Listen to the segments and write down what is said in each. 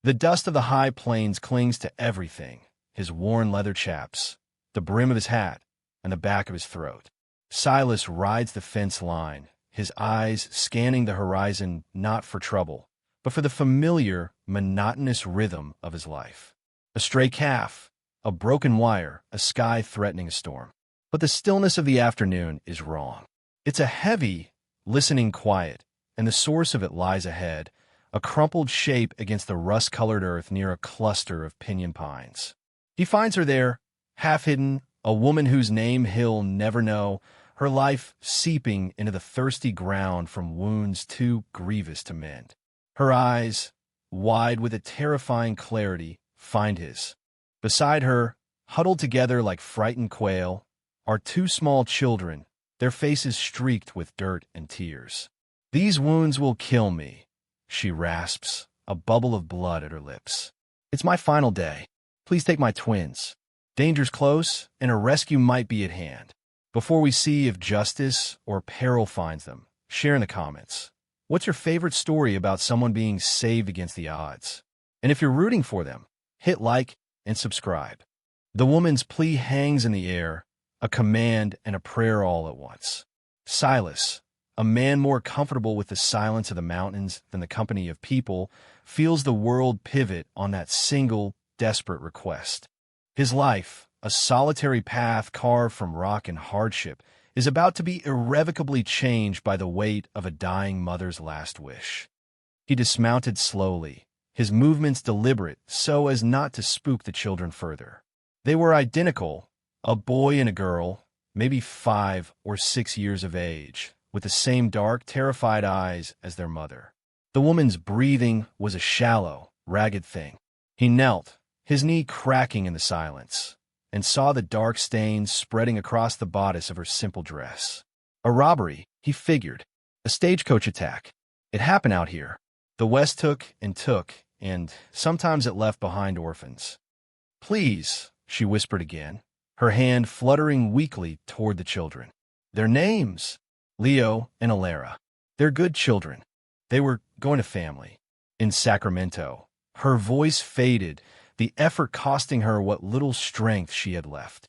The dust of the high plains clings to everything, his worn leather chaps, the brim of his hat, and the back of his throat. Silas rides the fence line, his eyes scanning the horizon not for trouble, but for the familiar, monotonous rhythm of his life. A stray calf, a broken wire, a sky threatening a storm. But the stillness of the afternoon is wrong. It's a heavy, listening quiet, and the source of it lies ahead, a crumpled shape against the rust-colored earth near a cluster of pinyon pines. He finds her there, half-hidden, a woman whose name he'll never know, her life seeping into the thirsty ground from wounds too grievous to mend. Her eyes, wide with a terrifying clarity, find his. Beside her, huddled together like frightened quail, are two small children, their faces streaked with dirt and tears. "These wounds will kill me," she rasps, a bubble of blood at her lips. "It's my final day. Please take my twins. Danger's close, and a rescue might be at hand." Before we see if justice or peril finds them, share in the comments. What's your favorite story about someone being saved against the odds? And if you're rooting for them, hit like and subscribe. The woman's plea hangs in the air, a command and a prayer all at once. Silas, a man more comfortable with the silence of the mountains than the company of people, feels the world pivot on that single, desperate request. His life, a solitary path carved from rock and hardship, is about to be irrevocably changed by the weight of a dying mother's last wish. He dismounted slowly, his movements deliberate so as not to spook the children further. They were identical, a boy and a girl, maybe 5 or 6 years of age, with the same dark, terrified eyes as their mother. The woman's breathing was a shallow, ragged thing. He knelt, his knee cracking in the silence, and saw the dark stains spreading across the bodice of her simple dress. A robbery, he figured. A stagecoach attack. It happened out here. The West took, and sometimes it left behind orphans. "Please," she whispered again, her hand fluttering weakly toward the children. "Their names, Leo and Alara. They're good children. They were going to family. In Sacramento." Her voice faded, the effort costing her what little strength she had left.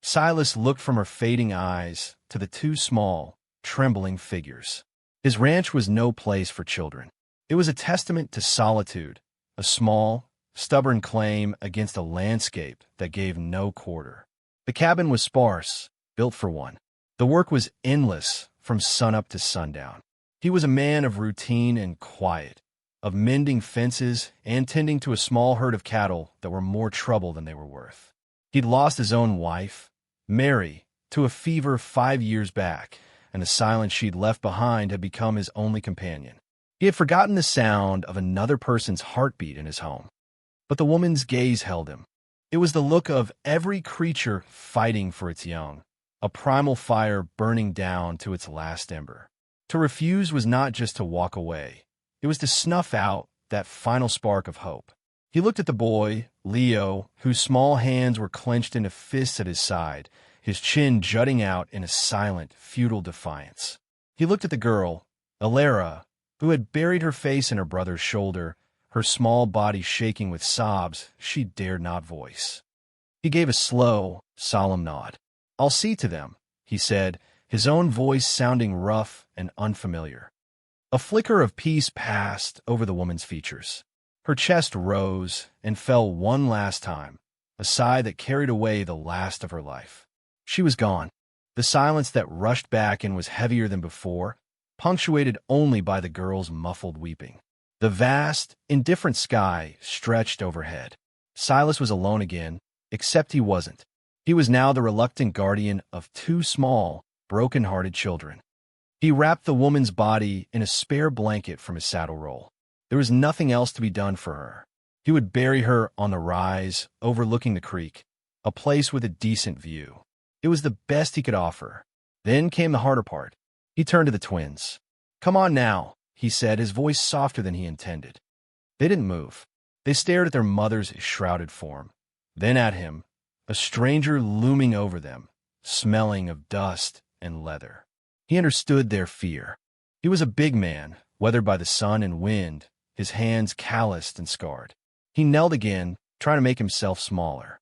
Silas looked from her fading eyes to the two small, trembling figures. His ranch was no place for children. It was a testament to solitude, a small, stubborn claim against a landscape that gave no quarter. The cabin was sparse, built for one. The work was endless from sunup to sundown. He was a man of routine and quiet, of mending fences and tending to a small herd of cattle that were more trouble than they were worth. He'd lost his own wife, Mary, to a fever 5 years back, and the silence she'd left behind had become his only companion. He had forgotten the sound of another person's heartbeat in his home. But the woman's gaze held him. It was the look of every creature fighting for its young, a primal fire burning down to its last ember. To refuse was not just to walk away. It was to snuff out that final spark of hope. He looked at the boy, Leo, whose small hands were clenched into fists at his side, his chin jutting out in a silent, futile defiance. He looked at the girl, Alara, who had buried her face in her brother's shoulder, her small body shaking with sobs she dared not voice. He gave a slow, solemn nod. "I'll see to them," he said, his own voice sounding rough and unfamiliar. A flicker of peace passed over the woman's features. Her chest rose and fell one last time, a sigh that carried away the last of her life. She was gone. The silence that rushed back and was heavier than before, punctuated only by the girl's muffled weeping. The vast, indifferent sky stretched overhead. Silas was alone again, except he wasn't. He was now the reluctant guardian of 2 small, broken-hearted children. He wrapped the woman's body in a spare blanket from his saddle roll. There was nothing else to be done for her. He would bury her on the rise, overlooking the creek, a place with a decent view. It was the best he could offer. Then came the harder part. He turned to the twins. "Come on now," he said, his voice softer than he intended. They didn't move. They stared at their mother's shrouded form, then at him, a stranger looming over them, smelling of dust and leather. He understood their fear. He was a big man, weathered by the sun and wind, his hands calloused and scarred. He knelt again, trying to make himself smaller.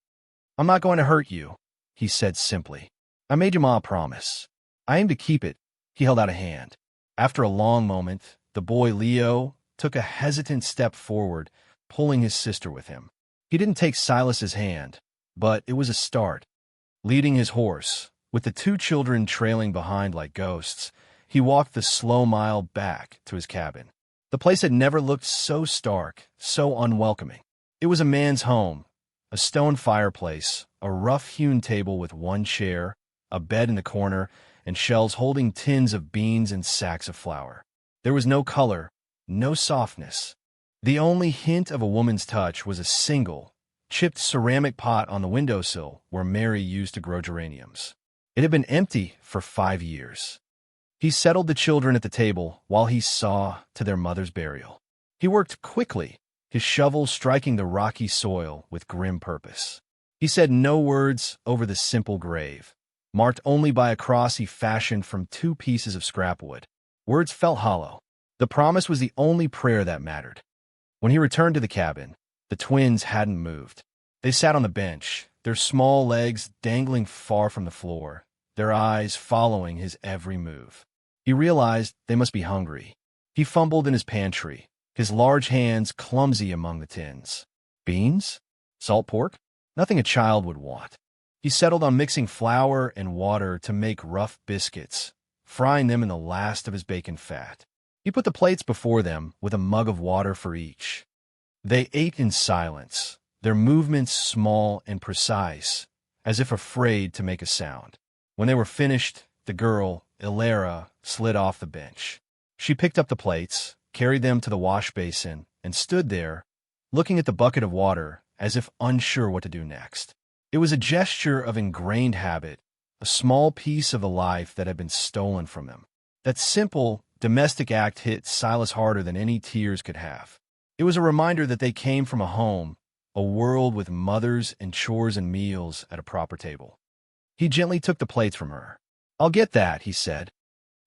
"I'm not going to hurt you," he said simply. "I made your ma a promise. I aim to keep it." He held out a hand. After a long moment, the boy Leo took a hesitant step forward, pulling his sister with him. He didn't take Silas's hand, but it was a start. Leading his horse, with the two children trailing behind like ghosts, he walked the slow mile back to his cabin. The place had never looked so stark, so unwelcoming. It was a man's home, a stone fireplace, a rough-hewn table with one chair, a bed in the corner, and shelves holding tins of beans and sacks of flour. There was no color, no softness. The only hint of a woman's touch was a single, chipped ceramic pot on the windowsill where Mary used to grow geraniums. It had been empty for 5 years. He settled the children at the table while he saw to their mother's burial. He worked quickly, his shovel striking the rocky soil with grim purpose. He said no words over the simple grave, marked only by a cross he fashioned from 2 pieces of scrap wood. Words felt hollow. The promise was the only prayer that mattered. When he returned to the cabin, the twins hadn't moved. They sat on the bench, their small legs dangling far from the floor, their eyes following his every move. He realized they must be hungry. He fumbled in his pantry, his large hands clumsy among the tins. Beans? Salt pork? Nothing a child would want. He settled on mixing flour and water to make rough biscuits, frying them in the last of his bacon fat. He put the plates before them with a mug of water for each. They ate in silence, their movements small and precise, as if afraid to make a sound. When they were finished, the girl, Ilera, slid off the bench. She picked up the plates, carried them to the wash basin, and stood there, looking at the bucket of water as if unsure what to do next. It was a gesture of ingrained habit, a small piece of the life that had been stolen from them. That simple, domestic act hit Silas harder than any tears could have. It was a reminder that they came from a home, a world with mothers and chores and meals at a proper table. He gently took the plates from her. "I'll get that," he said.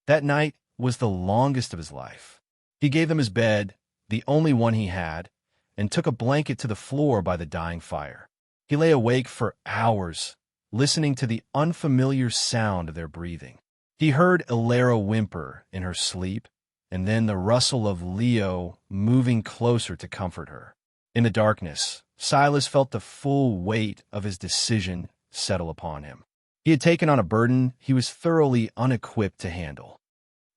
That night was the longest of his life. He gave them his bed, the only one he had, and took a blanket to the floor by the dying fire. He lay awake for hours, listening to the unfamiliar sound of their breathing. He heard Ilera whimper in her sleep, and then the rustle of Leo moving closer to comfort her. In the darkness, Silas felt the full weight of his decision settle upon him. He had taken on a burden he was thoroughly unequipped to handle.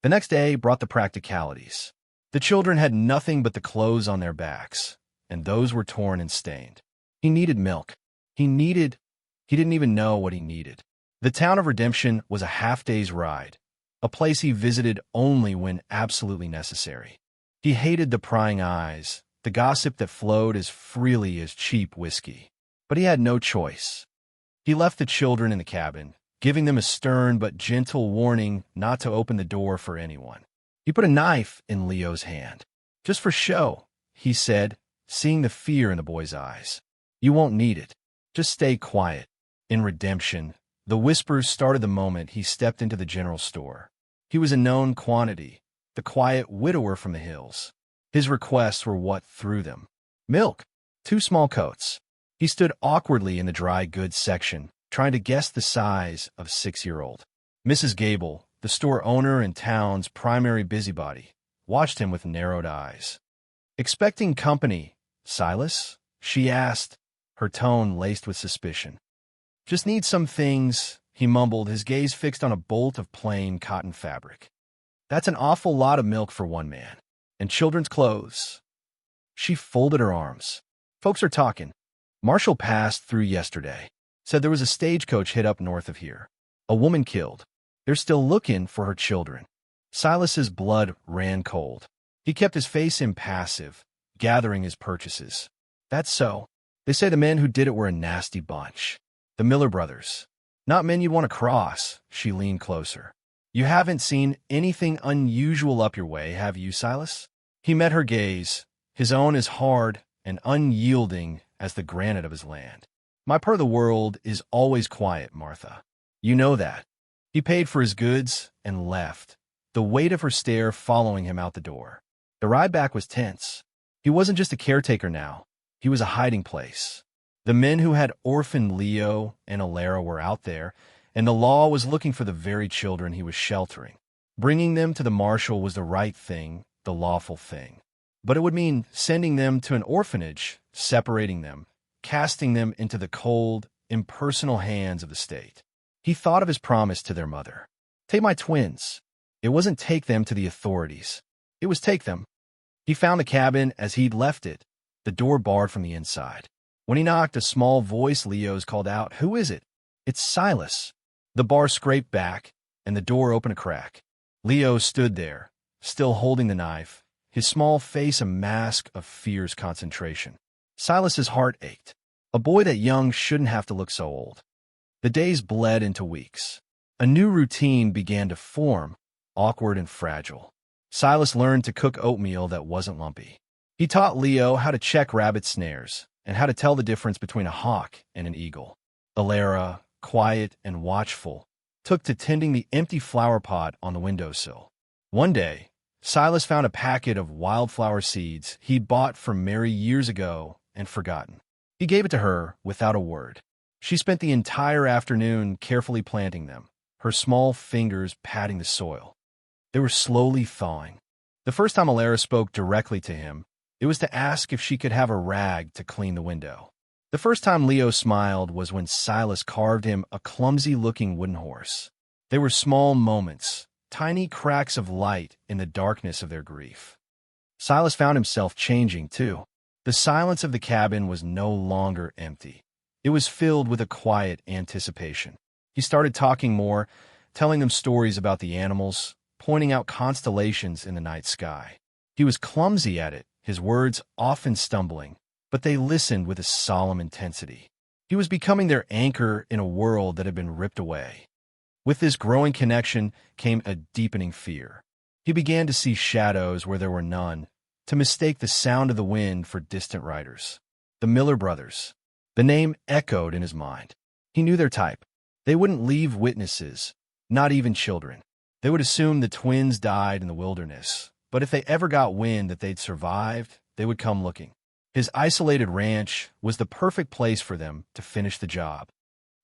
The next day brought the practicalities. The children had nothing but the clothes on their backs, and those were torn and stained. He needed milk. He didn't even know what he needed. The town of Redemption was a half-day's ride, a place he visited only when absolutely necessary. He hated the prying eyes, the gossip that flowed as freely as cheap whiskey. But he had no choice. He left the children in the cabin, giving them a stern but gentle warning not to open the door for anyone. He put a knife in Leo's hand. "Just for show," he said, seeing the fear in the boy's eyes. "You won't need it. Just stay quiet." In Redemption, the whispers started the moment he stepped into the general store. He was a known quantity, the quiet widower from the hills. His requests were what threw them. Milk, 2 small coats. He stood awkwardly in the dry goods section, trying to guess the size of 6-year-old. Mrs. Gable, the store owner and town's primary busybody, watched him with narrowed eyes. "Expecting company, Silas?" she asked, her tone laced with suspicion. "Just need some things," he mumbled, his gaze fixed on a bolt of plain cotton fabric. "That's an awful lot of milk for one man. And children's clothes." She folded her arms. "Folks are talking. Marshall passed through yesterday. Said there was a stagecoach hit up north of here. A woman killed. They're still looking for her children." Silas's blood ran cold. He kept his face impassive, gathering his purchases. "That's so. They say the men who did it were a nasty bunch. The Miller brothers. Not men you'd want to cross." She leaned closer. "You haven't seen anything unusual up your way, have you, Silas?" He met her gaze, his own as hard and unyielding as the granite of his land. "My part of the world is always quiet, Martha. You know that." He paid for his goods and left, the weight of her stare following him out the door. The ride back was tense. He wasn't just a caretaker now. He was a hiding place. The men who had orphaned Leo and Alara were out there, and the law was looking for the very children he was sheltering. Bringing them to the marshal was the right thing, the lawful thing. But it would mean sending them to an orphanage, separating them, casting them into the cold, impersonal hands of the state. He thought of his promise to their mother. Take my twins. It wasn't take them to the authorities. It was take them. He found the cabin as he'd left it, the door barred from the inside. When he knocked, a small voice Leo's called out, "Who is it?" "It's Silas." The bar scraped back, and the door opened a crack. Leo stood there, still holding the knife, his small face a mask of fierce concentration. Silas's heart ached. A boy that young shouldn't have to look so old. The days bled into weeks. A new routine began to form, awkward and fragile. Silas learned to cook oatmeal that wasn't lumpy. He taught Leo how to check rabbit snares and how to tell the difference between a hawk and an eagle. Alara, quiet and watchful, took to tending the empty flower pot on the windowsill. One day, Silas found a packet of wildflower seeds he'd bought from Mary years ago and forgotten. He gave it to her without a word. She spent the entire afternoon carefully planting them, her small fingers patting the soil. They were slowly thawing. The first time Alara spoke directly to him, it was to ask if she could have a rag to clean the window. The first time Leo smiled was when Silas carved him a clumsy-looking wooden horse. They were small moments, tiny cracks of light in the darkness of their grief. Silas found himself changing, too. The silence of the cabin was no longer empty. It was filled with a quiet anticipation. He started talking more, telling them stories about the animals, pointing out constellations in the night sky. He was clumsy at it, his words often stumbling, but they listened with a solemn intensity. He was becoming their anchor in a world that had been ripped away. With this growing connection came a deepening fear. He began to see shadows where there were none, to mistake the sound of the wind for distant riders. The Miller brothers. The name echoed in his mind. He knew their type. They wouldn't leave witnesses, not even children. They would assume the twins died in the wilderness, but if they ever got wind that they'd survived, they would come looking. His isolated ranch was the perfect place for them to finish the job.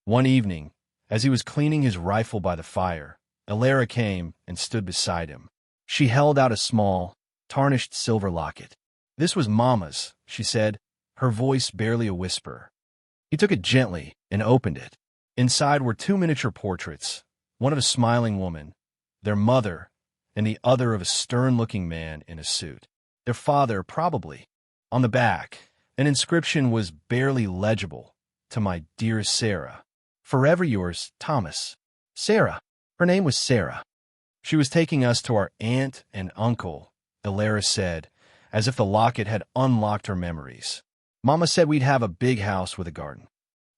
One evening, as he was cleaning his rifle by the fire, Alara came and stood beside him. She held out a small, tarnished silver locket. "This was Mama's," she said, her voice barely a whisper. He took it gently and opened it. Inside were two miniature portraits, one of a smiling woman, their mother, and the other of a stern-looking man in a suit. Their father, probably. On the back, an inscription was barely legible, "To my dear Sarah. Forever yours, Thomas." Sarah. Her name was Sarah. "She was taking us to our aunt and uncle," Alara said, as if the locket had unlocked her memories. "Mama said we'd have a big house with a garden."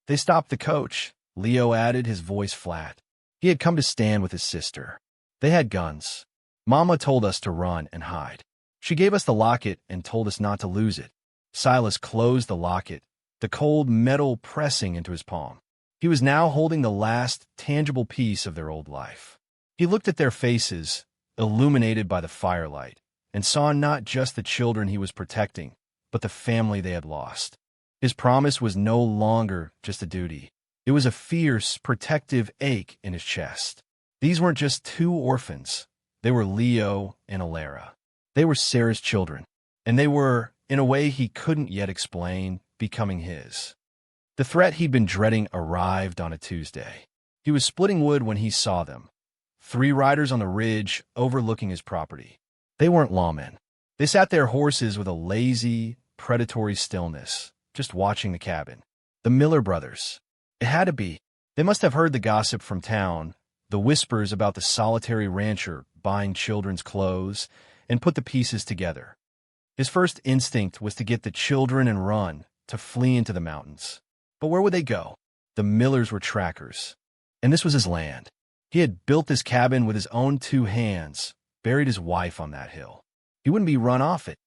"They stopped the coach," Leo added, his voice flat. He had come to stand with his sister. "They had guns. Mama told us to run and hide. She gave us the locket and told us not to lose it." Silas closed the locket, the cold metal pressing into his palm. He was now holding the last tangible piece of their old life. He looked at their faces, illuminated by the firelight, and saw not just the children he was protecting, but the family they had lost. His promise was no longer just a duty. It was a fierce, protective ache in his chest. These weren't just two orphans. They were Leo and Alara. They were Sarah's children, and they were, in a way he couldn't yet explain, becoming his. The threat he'd been dreading arrived on a Tuesday. He was splitting wood when he saw them. 3 riders on the ridge overlooking his property. They weren't lawmen. They sat their horses with a lazy, predatory stillness, just watching the cabin. The Miller brothers. It had to be. They must have heard the gossip from town, the whispers about the solitary rancher buying children's clothes, and put the pieces together. His first instinct was to get the children and run, to flee into the mountains. But where would they go? The Millers were trackers. And this was his land. He had built this cabin with his own 2 hands, buried his wife on that hill. He wouldn't be run off it.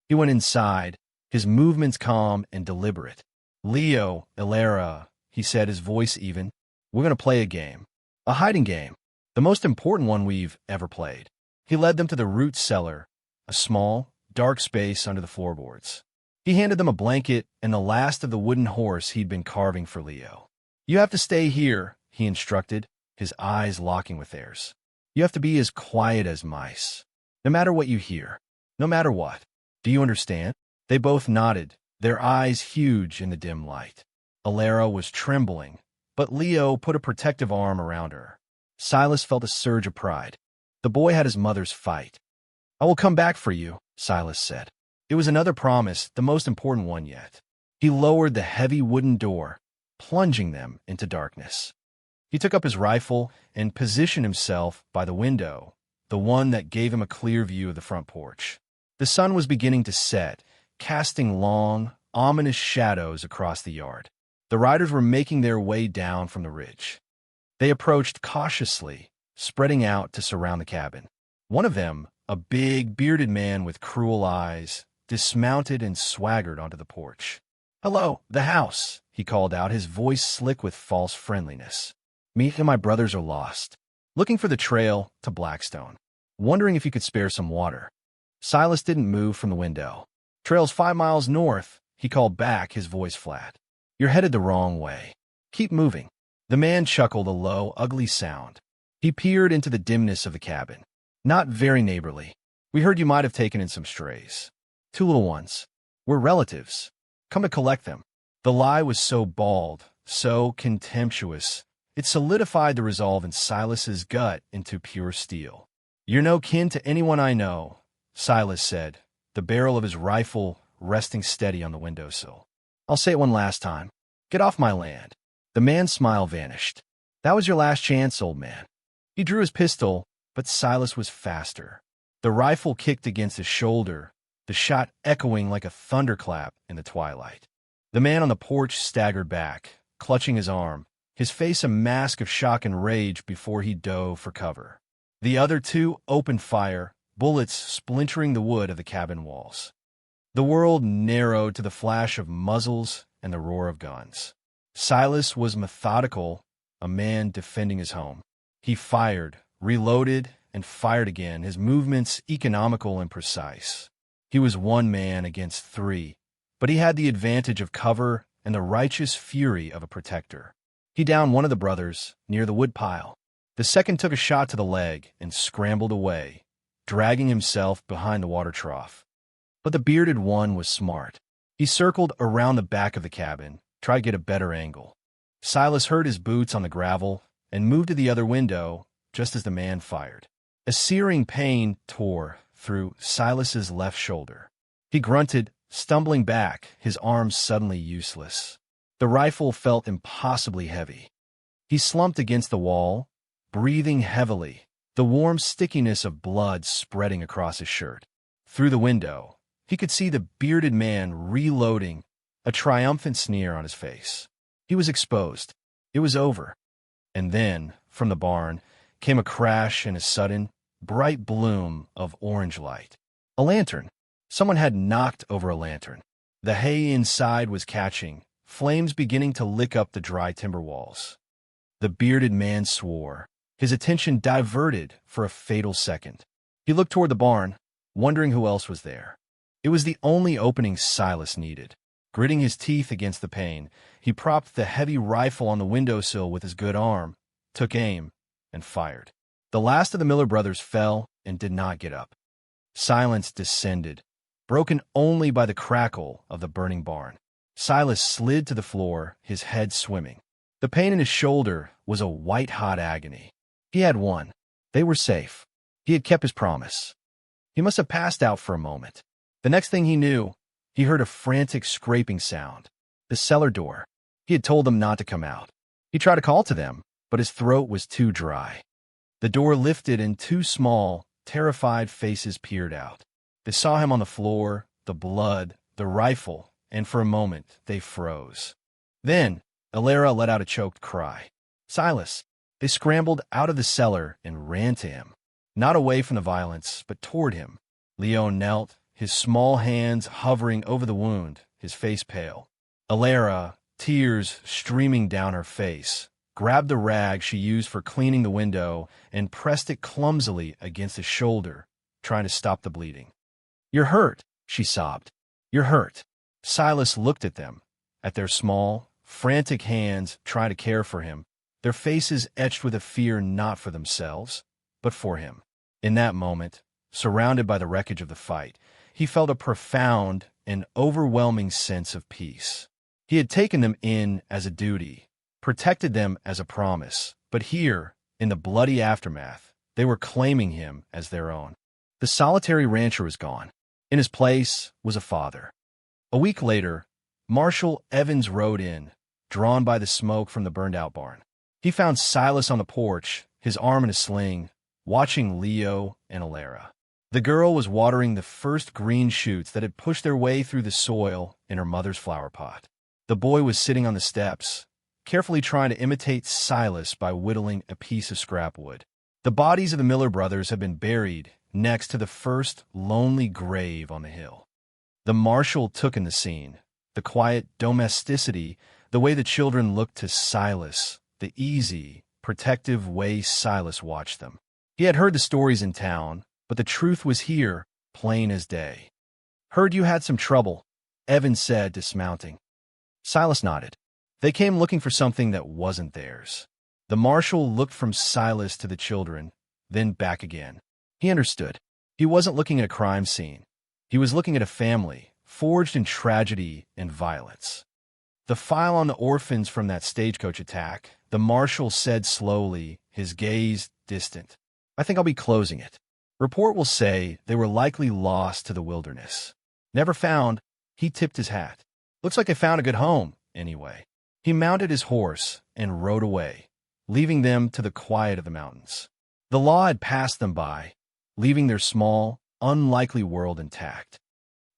He went inside, his movements calm and deliberate. "Leo, Alara," he said, his voice even, "we're going to play a game. A hiding game. The most important one we've ever played." He led them to the root cellar, a small, dark space under the floorboards. He handed them a blanket and the last of the wooden horse he'd been carving for Leo. "You have to stay here," he instructed, his eyes locking with theirs. "You have to be as quiet as mice. No matter what you hear. No matter what. Do you understand?" They both nodded, their eyes huge in the dim light. Alara was trembling, but Leo put a protective arm around her. Silas felt a surge of pride. The boy had his mother's fight. "I will come back for you," Silas said. It was another promise, the most important one yet. He lowered the heavy wooden door, plunging them into darkness. He took up his rifle and positioned himself by the window, the one that gave him a clear view of the front porch. The sun was beginning to set, casting long, ominous shadows across the yard. The riders were making their way down from the ridge. They approached cautiously, spreading out to surround the cabin. One of them, a big, bearded man with cruel eyes, dismounted and swaggered onto the porch. "Hello, the house," he called out, his voice slick with false friendliness. "Me and my brothers are lost. Looking for the trail to Blackstone. Wondering if you could spare some water." Silas didn't move from the window. "Trail's 5 miles north," he called back, his voice flat. "You're headed the wrong way. Keep moving." The man chuckled a low, ugly sound. He peered into the dimness of the cabin. "Not very neighborly. We heard you might have taken in some strays. 2 little ones. We're relatives. Come to collect them." The lie was so bald, so contemptuous, it solidified the resolve in Silas's gut into pure steel. "You're no kin to anyone I know," Silas said, the barrel of his rifle resting steady on the windowsill. "I'll say it one last time. Get off my land." The man's smile vanished. "That was your last chance, old man." He drew his pistol, but Silas was faster. The rifle kicked against his shoulder, the shot echoing like a thunderclap in the twilight. The man on the porch staggered back, clutching his arm, his face a mask of shock and rage before he dove for cover. The other 2 opened fire, bullets splintering the wood of the cabin walls. The world narrowed to the flash of muzzles and the roar of guns. Silas was methodical, a man defending his home. He fired, reloaded, and fired again, his movements economical and precise. He was 1 man against 3, but he had the advantage of cover and the righteous fury of a protector. He downed one of the brothers near the woodpile. The second took a shot to the leg and scrambled away, dragging himself behind the water trough. But the bearded one was smart. He circled around the back of the cabin, tried to get a better angle. Silas heard his boots on the gravel and moved to the other window just as the man fired. A searing pain tore through Silas's left shoulder. He grunted, stumbling back, his arms suddenly useless. The rifle felt impossibly heavy. He slumped against the wall, breathing heavily, the warm stickiness of blood spreading across his shirt. Through the window, he could see the bearded man reloading, a triumphant sneer on his face. He was exposed. It was over. And then, from the barn, came a crash and a sudden, bright bloom of orange light. A lantern. Someone had knocked over a lantern. The hay inside was catching, flames beginning to lick up the dry timber walls. The bearded man swore, his attention diverted for a fatal second. He looked toward the barn, wondering who else was there. It was the only opening Silas needed. Gritting his teeth against the pain, he propped the heavy rifle on the windowsill with his good arm, took aim, and fired. The last of the Miller brothers fell and did not get up. Silence descended, broken only by the crackle of the burning barn. Silas slid to the floor, his head swimming. The pain in his shoulder was a white-hot agony. He had won. They were safe. He had kept his promise. He must have passed out for a moment. The next thing he knew, he heard a frantic scraping sound. The cellar door. He had told them not to come out. He tried to call to them, but his throat was too dry. The door lifted and 2 small, terrified faces peered out. They saw him on the floor, the blood, the rifle, and for a moment they froze. Then, Alara let out a choked cry. "Silas!" They scrambled out of the cellar and ran to him. Not away from the violence, but toward him. Leo knelt, his small hands hovering over the wound, his face pale. Alara, tears streaming down her face, grabbed the rag she used for cleaning the window and pressed it clumsily against his shoulder, trying to stop the bleeding. "You're hurt," she sobbed. "You're hurt." Silas looked at them, at their small, frantic hands trying to care for him, their faces etched with a fear not for themselves, but for him. In that moment, surrounded by the wreckage of the fight, he felt a profound and overwhelming sense of peace. He had taken them in as a duty, protected them as a promise, but here, in the bloody aftermath, they were claiming him as their own. The solitary rancher was gone. In his place was a father. A week later, Marshal Evans rode in, drawn by the smoke from the burned-out barn. He found Silas on the porch, his arm in a sling, watching Leo and Alara. The girl was watering the first green shoots that had pushed their way through the soil in her mother's flower pot. The boy was sitting on the steps, carefully trying to imitate Silas by whittling a piece of scrap wood. The bodies of the Miller brothers had been buried next to the first lonely grave on the hill. The marshal took in the scene, the quiet domesticity, the way the children looked to Silas, the easy, protective way Silas watched them. He had heard the stories in town, but the truth was here, plain as day. "Heard you had some trouble," Evans said, dismounting. Silas nodded. They came looking for something that wasn't theirs. The marshal looked from Silas to the children, then back again. He understood. He wasn't looking at a crime scene. He was looking at a family, forged in tragedy and violence. "The file on the orphans from that stagecoach attack," the marshal said slowly, his gaze distant. "I think I'll be closing it. Report will say they were likely lost to the wilderness. Never found." He tipped his hat. "Looks like they found a good home, anyway." He mounted his horse and rode away, leaving them to the quiet of the mountains. The law had passed them by, leaving their small, unlikely world intact.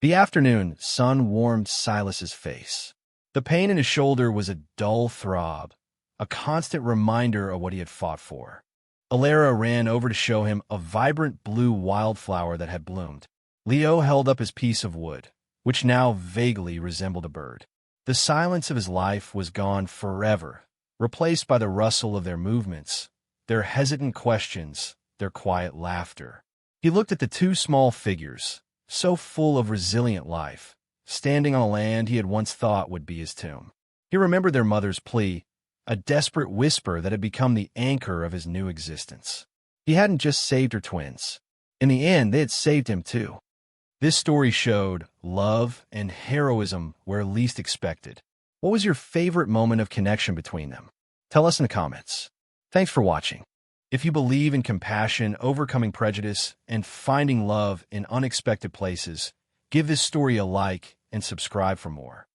The afternoon sun warmed Silas's face. The pain in his shoulder was a dull throb, a constant reminder of what he had fought for. Alara ran over to show him a vibrant blue wildflower that had bloomed. Leo held up his piece of wood, which now vaguely resembled a bird. The silence of his life was gone forever, replaced by the rustle of their movements, their hesitant questions, their quiet laughter. He looked at the two small figures, so full of resilient life, standing on a land he had once thought would be his tomb. He remembered their mother's plea, a desperate whisper that had become the anchor of his new existence. He hadn't just saved her twins. In the end, they had saved him too. This story showed love and heroism where least expected. What was your favorite moment of connection between them? Tell us in the comments. Thanks for watching. If you believe in compassion, overcoming prejudice, and finding love in unexpected places, give this story a like and subscribe for more.